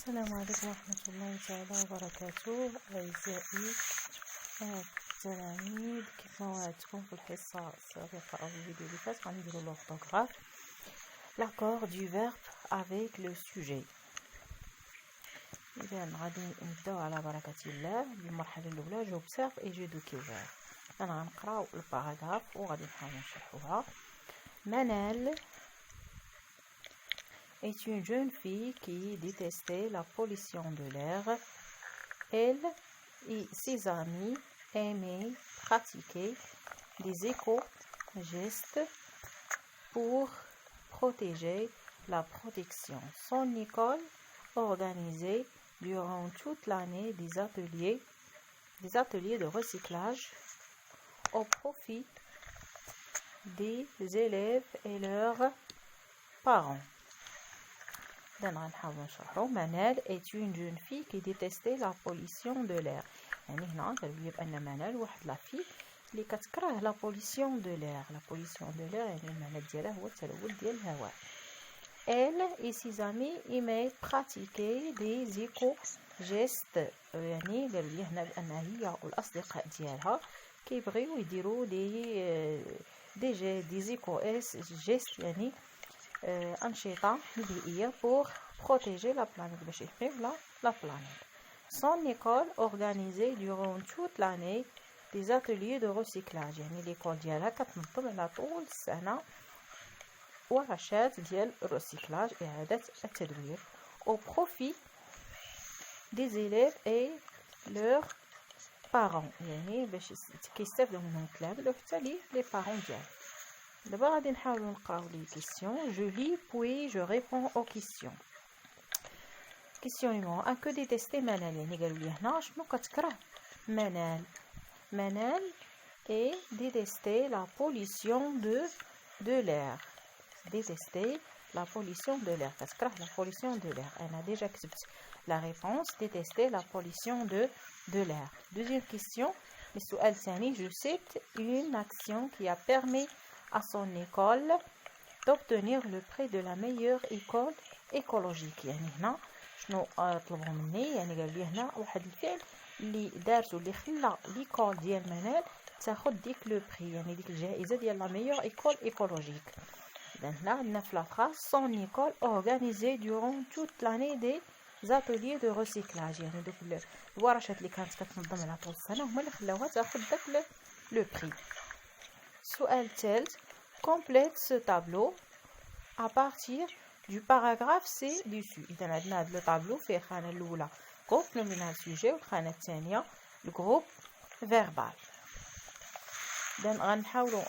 السلام عليكم ورحمة الله تعالى وبركاته أعزائي التلاميذ. كيف ما وعدتكم في الحصة السابقة أو الفيديو اللي فات غنديرو l'orthographe, l'accord du verbe avec le sujet. إذا غادي نبداو على بركة الله بالمرحلة الأولى. j'observe et je découvre. أنا غنقراو الباراغراف وغادي نحاول نشرحوها. Manal est une jeune fille qui détestait la pollution de l'air. Elle et ses amis aimaient pratiquer des éco-gestes pour protéger la protection. Son école organisait durant toute l'année des ateliers de recyclage au profit des élèves et leurs parents. Manal est une jeune fille qui détestait la pollution de l'air. يعني هنا كنقول بأن منال واحد لا في اللي كتكره لا بوليسيون دو لير. لا بوليسيون دو لير يعني المعنى ديالها هو التلوث ديال الهواء. Elle et ses amis aimaient pratiquer des éco-gestes. يعني قالوا لي هنا بأن هي والأصدقاء ديالها كيبغيو يديروا دي éco-gestes يعني أنشطة بيئية pour protéger la planète باش يحميو la planète. Son école organisait durant toute l'année des ateliers de recyclage. يعني l'école ديالها كتنظم على طول السنة ورشات ديال الريسيكلاج إعادة التدوير au profit des élèves et leurs parents. يعني باش كيستافدوا منهم التلاميذ وحتى لي بارون ديالهم. دابا غادي نحاولوا نقراو لي كيسيون. Je lis puis je réponds aux questions. Question numéro 1. Que détestait Manal؟ يعني قالوا لي هنا شنو كتكره منال. منال et détester la pollution de l'air. Détester la pollution de l'air. كتكره la pollution de l'air. أنا déjà كتبت la réponse. Détester la pollution de l'air. Deuxième question. السؤال الثاني. Je cite une action qui a permis à son école d'obtenir le prix de la meilleure école écologique. يعني هنا شنو طلبوا مني؟ يعني قال لي هنا واحد الفعل اللي دارته اللي خلى ليكول ديال منال تاخذ ديك لو بري، يعني ديك الجائزه ديال لا ميور ايكول ايكولوجيك. اذا هنا عندنا في لا فراس son école organisée durant toute l'année des ateliers de recyclage. يعني دوك الورشات اللي كانت كتنظم على طول السنه هما اللي خلاوها تاخذ داك لو بري. السؤال الثالث. complète ce tableau à partir du paragraphe C dessus. إذا عندنا هذا الطابلو فيه الخانة الأولى groupe nominal sujet والخانة الثانية الجروب فيربال. إذا غنحاولوا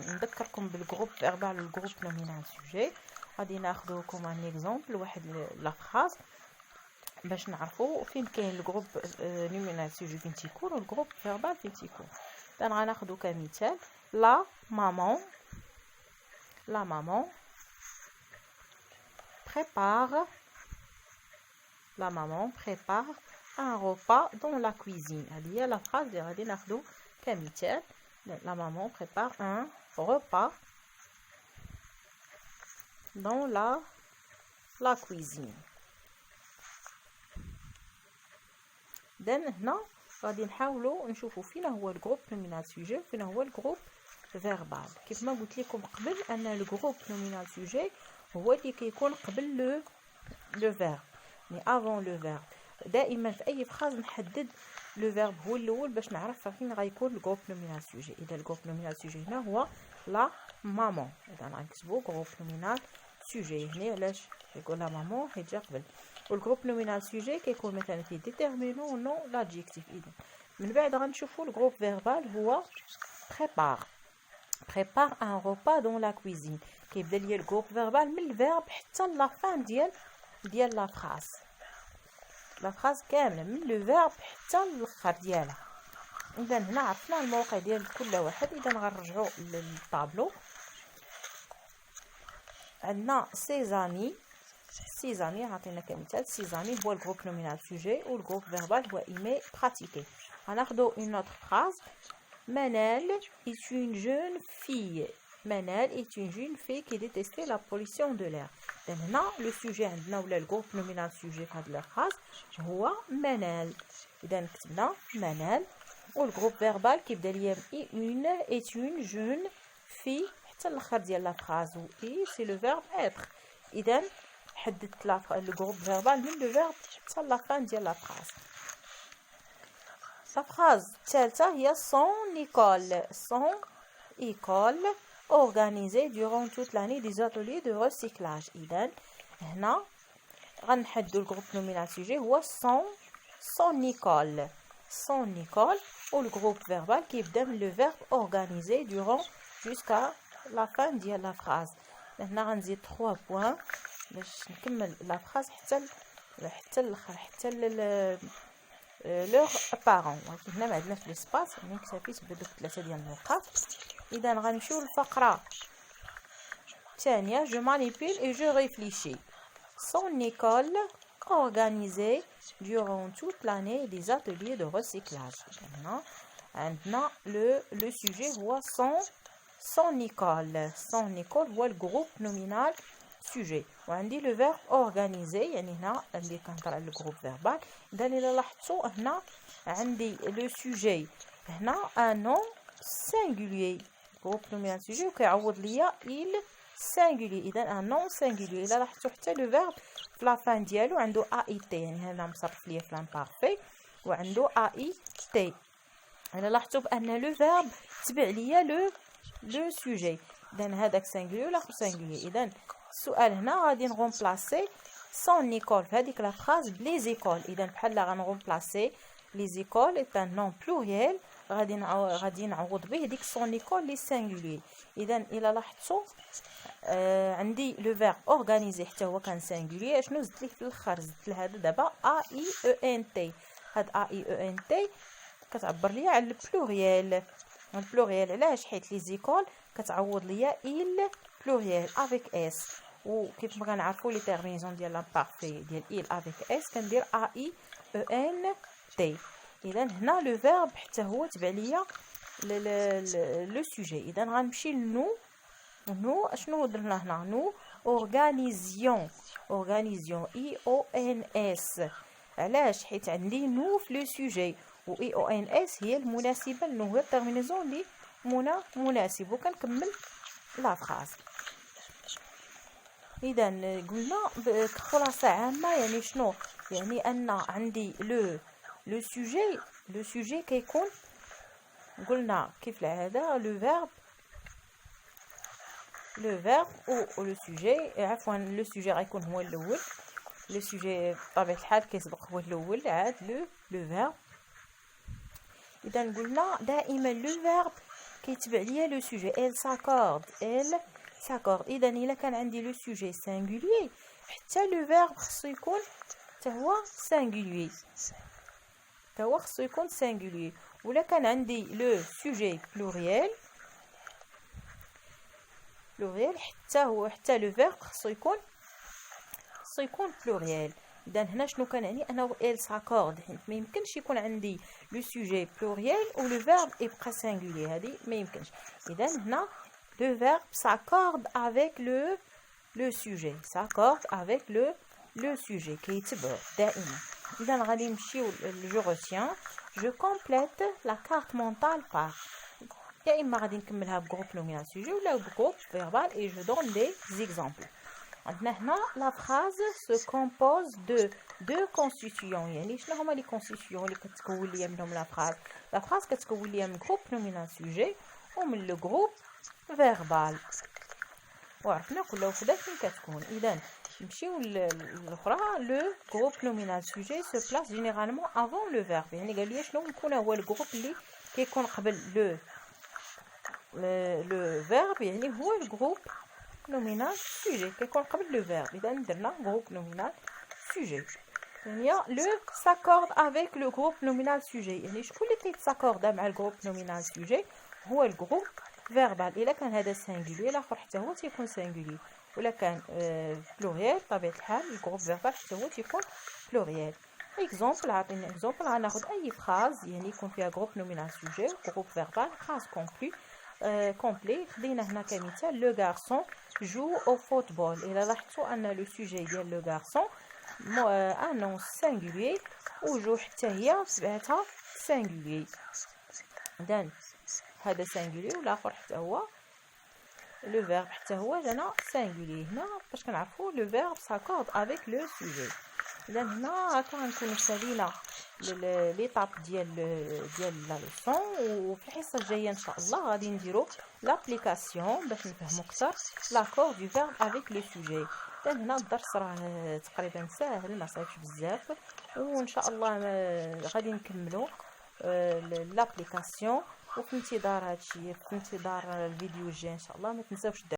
نذكركم بالجروب فيربال والجروب نومينال سوجي. غادي ناخذوكم ان اكزومبل واحد لا فراز باش نعرفوا فين كاين الجروب نومينال سوجي فين تيكون والجروب فيربال فين تيكون. إذا غناخذو كمثال la maman prépare un repas dans la cuisine. هذه هي لا فراز اللي غادي ناخذو كمثال. La maman prépare un repas dans la cuisine. هنا غادي نحاولوا نشوفوا فين هو الجروب نومينال سوجي وفين هو الجروب فيربال. كيف ما قلت لكم قبل ان الجروب نومينال سوجي هو اللي كيكون قبل لو فيرب، يعني افون لو فيرب. دائما في اي فراز نحدد لو فيرب هو الاول باش نعرف فين غيكون الجروب نومينال سوجي. اذا الجروب نومينال سوجي هنا هو لا مامون. اذا غنكتبوا جروب نومينال سوجي. هنا علاش يقول لا مامون حيت جا قبل. والجروب نومينال سوجي كيكون مثلا فيه ديتيرمينون نو لادجيكتيف. اذا من بعد غنشوفوا الجروب فيربال هو prépare un repas dans la cuisine. كيبدا ليا الجروب فيربال من الفيرب حتى لا فان ديال لا فراز. لا فراز كامله من لو فيرب حتى الاخر ديالها. اذا هنا عرفنا الموقع ديال كل واحد. اذا غنرجعوا للطابلو. عندنا سيزامي عطينا كمثال. سيزامي هو الجروب نومينال سوجي والجروب فيربال هو ايمي براتيكي. غناخذوا une autre phrase. Manal est une jeune fille Manal est une jeune fille qui détestait la pollution de l'air. Maintenant, le sujet عندنا ولا le groupe nominal sujet في هذه la phrase هو منال. إذا كتبنا منال و le groupe verbal كيبدا ليا une est une jeune fille حتى الاخر ديال la phrase و c'est le verbe être. إذا حددت le groupe verbal من le verbe حتى la fin ديال la phrase. La phrase الثالثة هي son école organisée durant toute l'année des ateliers de recyclage. إذا هنا غنحددو الجروب نومينال سوجي هو son école و الجروب فيربال كيبدا من لو فيرب organiser durant jusqu'à la fin ديال لا فراز. هنا غنزيد 3 بوين باش نكمل لا فراز حتى الاخر حتى لور بارون. ولكن هنا ما عندناش ليسباس يعني كتفيت بدوك 3 ديال النقاط. اذا غنمشيو للفقره الثانيه. je manipule et je réfléchis. Son école organisée durant toute l'année des ateliers de recyclage. Maintenant le sujet هو son école هو الجروب نومينال sujet. وعندي le verbe organiser يعني هنا عندي كنطلع الجروب فيربال. اذا الا لاحظتوا هنا عندي le sujet هنا un nom singulier جروب نومينال sujet وكيعوض ليا il singulier. اذا un nom singulier. الا لاحظتوا حتى le verbe في لا فان ديالو عنده ait يعني هنا مصرف ليا في l'imparfait وعنده ait. انا لاحظتوا بان لو فيرب تبع ليا لو سوجي. اذا هذاك سينغولير والاخر سينغولير. اذا السؤال هنا غادي نغومبلاسي سون ايكول في هذيك لا فراز بلي زيكول. اذا بحال غنغومبلاسي لي زيكول اي ان نون بلوريال غادي نعوض به ديك سون ايكول لي سينغولير. اذا الى لاحظتوا عندي لو فيرب اورغانيزي حتى هو كان سينغولير. شنو زدت ليه في الاخر؟ زدت لهذا دابا اي او ان تي. هاد اي او ان تي كتعبر ليا على البلوريال. البلوريال علاش؟ حيت لي زيكول كتعوض ليا il pluriel avec s. وكيف ما كنعرفوا لي تيرمينيزون ديال لامبارفي ديال il avec s كندير ai en t. اذا هنا لو فيرب حتى هو تبع ليا لو سوجي. اذا غنمشي لنو اشنو درنا هنا؟ نو اورغانيزيون اي او ان اس. علاش؟ حيت عندي نو في لو سوجي و اي او ان اس هي المناسبه لنو، هي الترمينيزون لي مناسب. وكنكمل لا فراز. اذا قلنا بخلاصه عامه يعني شنو يعني؟ ان عندي لو سوجي كيكون قلنا كيف العاده لو فيرب او لو سوجي. عفوا لو سوجي غيكون هو الاول. لو سوجي بطبيعه الحال كيسبق هو الاول عاد لو فيرب. اذا قلنا دائما لو فيرب كيتبع ليا لو سوجي. elle s'accorde. اذا الا كان عندي لو سوجي سينغولير حتى لو فيرب خصو يكون حتى هو خصو يكون سينغولير. ولا كان عندي لو سوجي بلوريال حتى لو فيرب خصو يكون بلوريال. اذا هنا شنو كنعني؟ انه elle s'accorde حيت ما يمكنش يكون عندي لو سوجي بلوريال و لو فيرب يبقى سينغولير، هذه ما يمكنش. اذا هنا le verbe s'accorde avec le sujet. le sujet كيتبع دائما. اذا غادي نمشيو je retiens. je complète la carte mentale par يا اما غادي نكملها بجروب نومينال سوجي ولا بجروب فيربال et je donne des exemples. عندنا هنا la phrase se compose de deux constituants. يعني شنو هما لي كونستيتيون اللي كتكون ليا منهم لا فراز؟ لا فراز كتكون ليا من جروب نومينال سوجي ومن لو جروب فيربال. وعرفنا كل وحده فين كتكون. اذا نمشيو للاخرى. لو جروب نومينال سوجي سو بلاس جينيرالمون افون لو فيرب. يعني قال لي شنو يكون هو الجروب اللي كيكون قبل لو فيرب، يعني هو الجروب نومينال سوجي كيكون قبل لو فيرب. اذا درنا جروب نومينال سوجي. يعني لو ساكورد افيك لو جروب نومينال سوجي. يعني شكون اللي كيتساكورد مع الجروب نومينال سوجي؟ هو الجروب فيربال. الا كان هذا سينغولير الاخر حتى هو تيكون سينغولير. ولا كان بلوريال بطبيعه الحال الجروب فيربال حتى هو تيكون بلوريال. اكزومبل، عطينا اكزومبل. غناخذ اي فراز يعني يكون فيها جروب نومينال سوجي وجروب فيربال. فراز كونكلو كومبلي. خدينا هنا كمثال لو غارسون جو او فوتبول. الى لاحظتوا ان لو سوجي ديال لو غارسون ان نون سينغولي وجو حتى هي تبعتها سينغولي. اذا هذا سينغولي والاخر حتى هو لو فيرب حتى هو جانا سينغولي. هنا باش كنعرفوا لو فيرب ساكورد افيك لو سوجي. اذا هنا هكا غنكونوا سالينا ليطاب ديال لا لوسون، وفي الحصه الجايه ان شاء الله غادي نديروا لابليكاسيون باش نفهموا اكثر لاكور دو فيرب افيك لو سوجي. هنا الدرس راه تقريبا ساهل ما صعيبش بزاف، وان شاء الله غادي نكملوا لابليكاسيون. وفي انتظار هادشي، في انتظار الفيديو الجاي ان شاء الله ما تنساوش